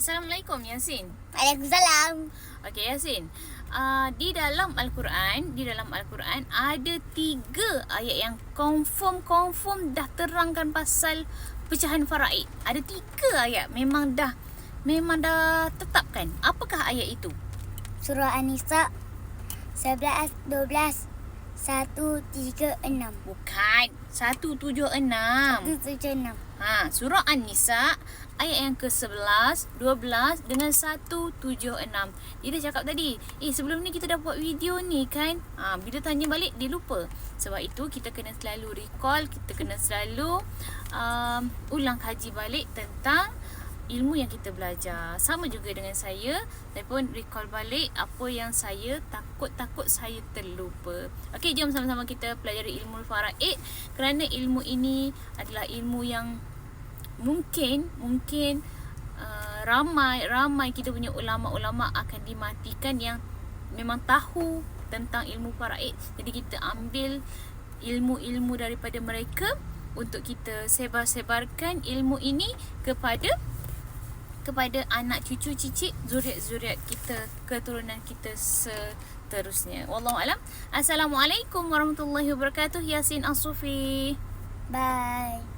Assalamualaikum Yasin. Waalaikumsalam. Okey Yasin, di dalam Al-Quran ada 3 ayat yang confirm dah terangkan pasal pecahan faraid. Ada 3 ayat memang dah tetapkan. Apakah ayat itu? Surah An-Nisa 11, 12, 136. Bukan, 176. 176. Surah An-Nisa ayat yang ke-11, 12 dengan 176. Dia dah cakap tadi, sebelum ni kita dah buat video ni kan. Bila tanya balik dia lupa. Sebab itu kita kena selalu recall, kita kena selalu ulang kaji balik tentang ilmu yang kita belajar. Sama juga dengan saya pun recall balik apa yang saya takut saya terlupa. Okey, jom sama-sama kita pelajari ilmu faraid, kerana ilmu ini adalah ilmu yang mungkin ramai kita punya ulama-ulama akan dimatikan yang memang tahu tentang ilmu faraid. Jadi kita ambil ilmu-ilmu daripada mereka untuk kita sebar-sebarkan ilmu ini kepada anak cucu cicit zuriat kita, keturunan kita seterusnya. Wallahu alam. Assalamualaikum warahmatullahi wabarakatuh. Yasin As-Sufi. Bye.